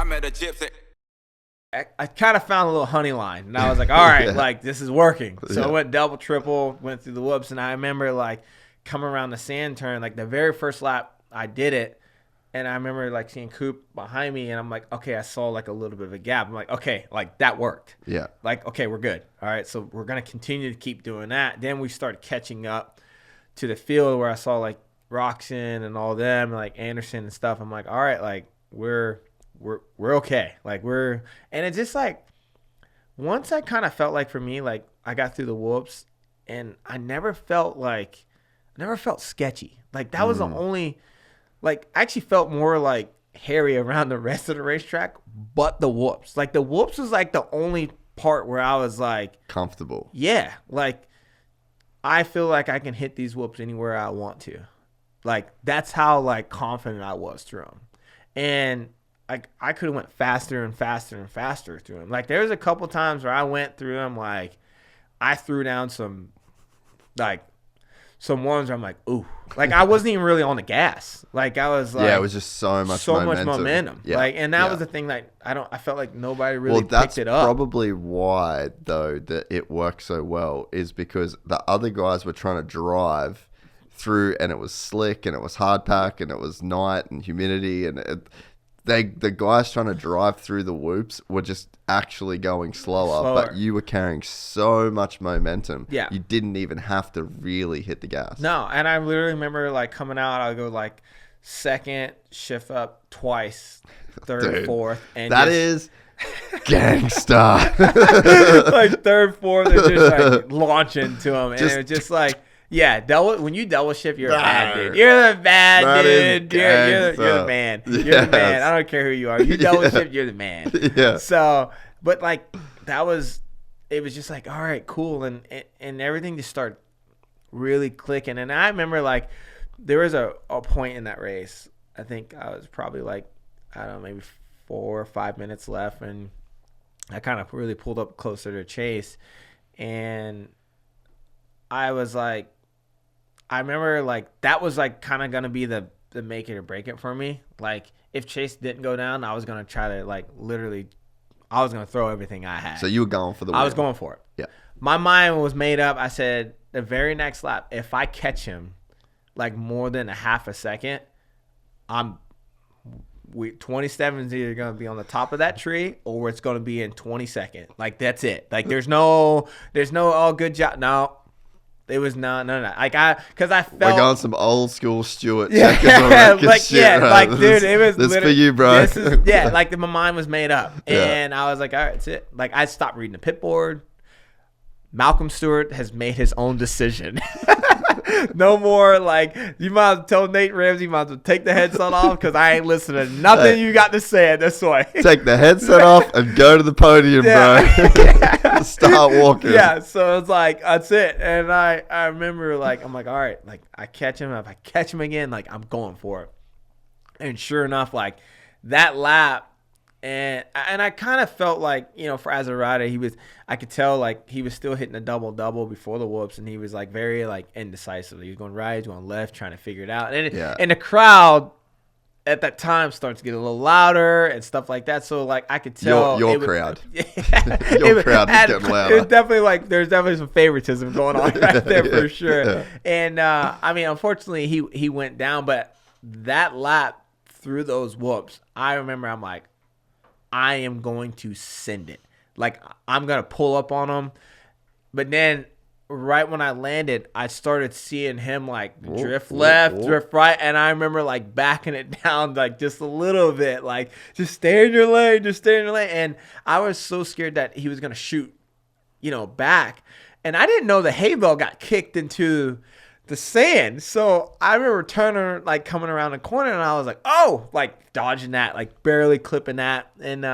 I met a Gypsy. I kind of found a little honey line, and I was like, all right, like, this is working. So I went double, triple, went through the whoops, and I remember, like, coming around the sand turn, like, the very first lap I did it, and I remember, like, seeing Coop behind me, and I'm like, okay, I saw, like, a little bit of a gap. I'm like, okay, like, that worked. Yeah. Like, okay, we're good. All right, so we're going to continue to keep doing that. Then we started catching up to the field where I saw, like, Roxon and all them, and, like, Anderson and stuff. I'm like, all right, like, we're okay. Like, and it's just like, once I kind of felt like, for me, like, I got through the whoops, and I never felt sketchy. Like, that was the only, like, I actually felt more like hairy around the rest of the racetrack, but the whoops. Like, the whoops was like the only part where I was like comfortable. Yeah. Like, I feel like I can hit these whoops anywhere I want to. Like, that's how, like, confident I was through them. And I could have went faster and faster and faster through them. Like, there was a couple times where I went through them, like, I threw down some ones where I'm like, ooh. Like, I wasn't even really on the gas. Like, I was like, yeah, it was just so much momentum. Yeah. Like, and that was the thing that I felt like nobody really picked it up. That's probably why, though, that it worked so well, is because the other guys were trying to drive through, and it was slick, and it was hard pack, and it was night and humidity, and the guys trying to drive through the whoops were just actually going slower, but you were carrying so much momentum. Yeah. You didn't even have to really hit the gas. No, and I literally remember, like, coming out, I'll go, like, second, shift up twice, third, Dude, fourth. And that is gangsta. like, third, fourth, and just, like, launching to them. And it was just, like, yeah, when you double shift, you're a bad dude. You're the bad dude. You're the man. You're the man. I don't care who you are. You double shift, you're the man. Yeah. So, but, like, it was just like, all right, cool. And everything just started really clicking. And I remember, like, there was a point in that race. I think I was probably, like, I don't know, maybe 4 or 5 minutes left. And I kind of really pulled up closer to Chase. And I was like, I remember, like, that was, like, kind of going to be the make it or break it for me. Like, if Chase didn't go down, I was going to try to, like, literally, I was going to throw everything I had. So you were going for the win. I was going for it. Yeah. My mind was made up. I said, the very next lap, if I catch him, like, more than a half a second, 27 is either going to be on the top of that tree or it's going to be in 22nd. Like, that's it. Like, there's no, oh, good job. No. It was no. Like, because I felt, we're going some old school Stewart. Yeah, like, shit, yeah, right? like, dude, it was. This for you, bro. Like, my mind was made up, and I was like, all right, that's it. Like, I stopped reading the pit board. Malcolm Stewart has made his own decision. No more, like, you might as well tell Nate Ramsey, you might as well take the headset off because I ain't listening to nothing you got to say at this way. Take the headset off and go to the podium, bro. Start walking. Yeah, so it's like, that's it. And I remember, like, I'm like, all right, like, I catch him. If I catch him again, like, I'm going for it. And sure enough, like, that lap, and I kind of felt like, you know, as a rider, I could tell, like, he was still hitting a double before the whoops, and he was, like, very, like, indecisive. He was going right, he was going left, trying to figure it out. And the crowd at that time starts to get a little louder and stuff like that. So, like, I could tell your crowd. Your crowd was getting louder. It was definitely, like, there's definitely some favoritism going on right there for sure. Yeah. And I mean, unfortunately, he went down, but that lap through those whoops, I remember, I'm like, I am going to send it. Like, I'm going to pull up on him. But then right when I landed, I started seeing him, like, drift left, drift right. And I remember, like, backing it down, like, just a little bit. Like, just stay in your lane, And I was so scared that he was going to shoot, you know, back. And I didn't know the hay bale got kicked into the sand. So I remember turning, like, coming around the corner, and I was like, oh, like, dodging that, like, barely clipping that. And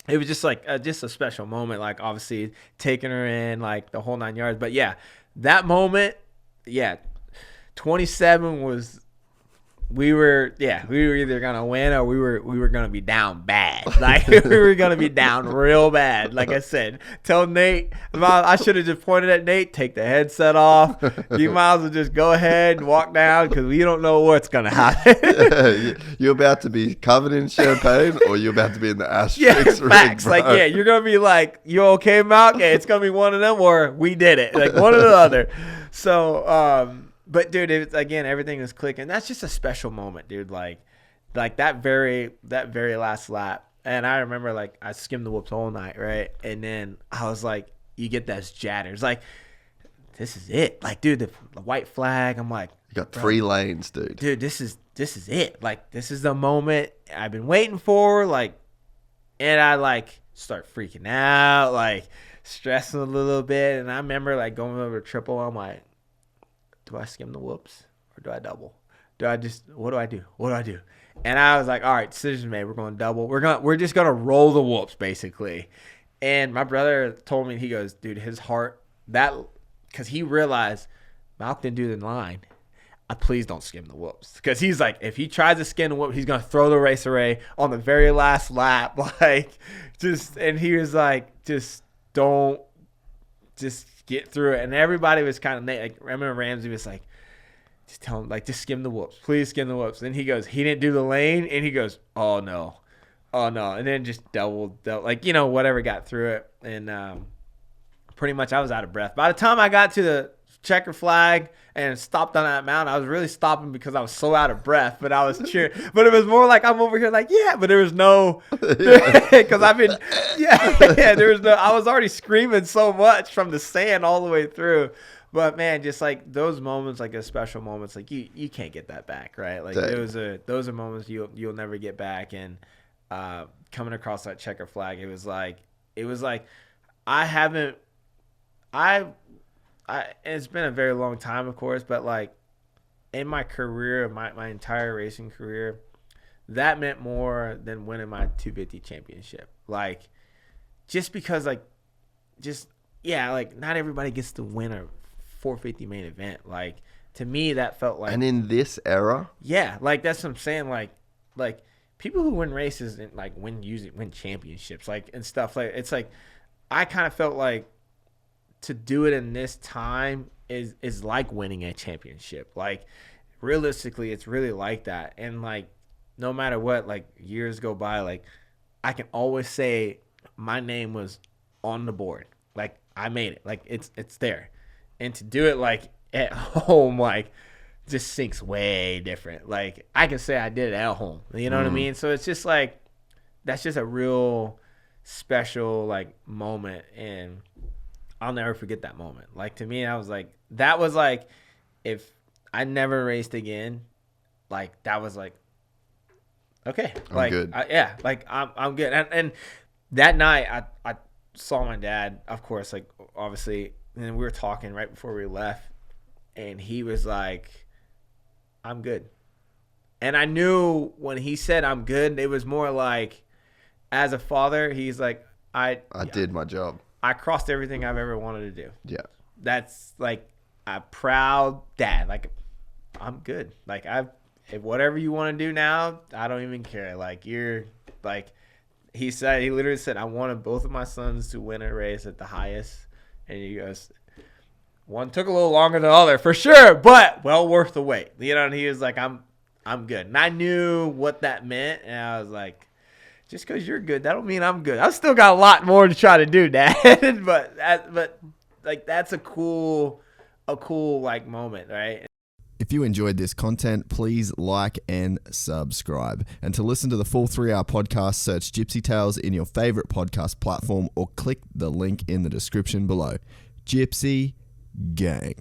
it was just, like, just a special moment, like, obviously taking her in, like, the whole 9 yards. But yeah, that moment, 27 was we were either gonna win or we were gonna be down bad. Like we were gonna be down real bad. Like I said, tell Nate. I should have just pointed at Nate. Take the headset off. You might as well just go ahead and walk down because we don't know what's gonna happen. You're about to be covered in champagne, or you're about to be in the asterisk. Yeah, facts. Like you're gonna be like, you okay, Malk? Yeah, it's gonna be one of them, or we did it. Like one or the other. So. But dude, again, everything is clicking. That's just a special moment, dude. Like that very last lap. And I remember like I skimmed the whoops all night, right? And then I was like, you get those jatters. Like, this is it. Like, dude, the white flag. I'm like, you got 3 lanes, dude. Dude, this is it. Like, this is the moment I've been waiting for. Like, and I like start freaking out, like stressing a little bit. And I remember like going over to triple. I'm like, do I skim the whoops or do I double? What do I do? And I was like, all right, decision made. We're going double. We're just going to roll the whoops basically. And my brother told me, he goes, dude, his heart, because he realized Malk didn't do the line. Please don't skim the whoops. Because he's like, if he tries to skim the whoop, he's going to throw the race array on the very last lap. And he was like, just get through it. And everybody was kind of like, I remember Ramsey was like, just tell him, like, just skim the whoops. Please skim the whoops. Then he goes, he didn't do the lane. And he goes, oh no. And then just double, like, whatever, got through it. And pretty much I was out of breath. By the time I got to the checker flag and stopped on that mountain, I was really stopping because I was so out of breath, but I was cheering. But it was more like I'm over here like, yeah, but there was no, because there was no, I was already screaming so much from the sand all the way through. But man, just like those moments, like a special moments, like you can't get that back, right? Like those are moments you'll never get back. And coming across that checker flag, it was like it's been a very long time, of course, but like in my career, my entire racing career, that meant more than winning my 250 championship. Like, just because like not everybody gets to win a 450 main event. Like, to me, that felt like, and in this era, yeah, like that's what I'm saying. Like people who win races and like win championships, like, and stuff, like, it's like I kind of felt like to do it in this time is like winning a championship. Like, realistically, it's really like that. And like, no matter what, like, years go by, like, I can always say my name was on the board. Like, I made it. Like, it's there. And to do it like at home, like, just sinks way different. Like, I can say I did it at home. You know what I mean? So it's just like, that's just a real special like moment, and I'll never forget that moment. Like, to me, that was like if I never raced again, like, that was like, okay, like, I'm good. I'm good. And that night, I saw my dad, of course, like, obviously, and we were talking right before we left, and he was like, I'm good. And I knew when he said I'm good, it was more like, as a father, he's like, I did my job. I crossed everything I've ever wanted to do. Yeah. That's like a proud dad. Like, I'm good. Like, if whatever you want to do now, I don't even care. Like, you're like, he literally said, I wanted both of my sons to win a race at the highest. And he goes, one took a little longer than the other for sure, but well worth the wait. And he was like, I'm good. And I knew what that meant. And I was like, just because you're good, that don't mean I'm good. I've still got a lot more to try to do, Dad. but like, that's a cool like moment, right? If you enjoyed this content, please like and subscribe. And to listen to the full 3-hour podcast, search Gypsy Tales in your favorite podcast platform or click the link in the description below. Gypsy Gang.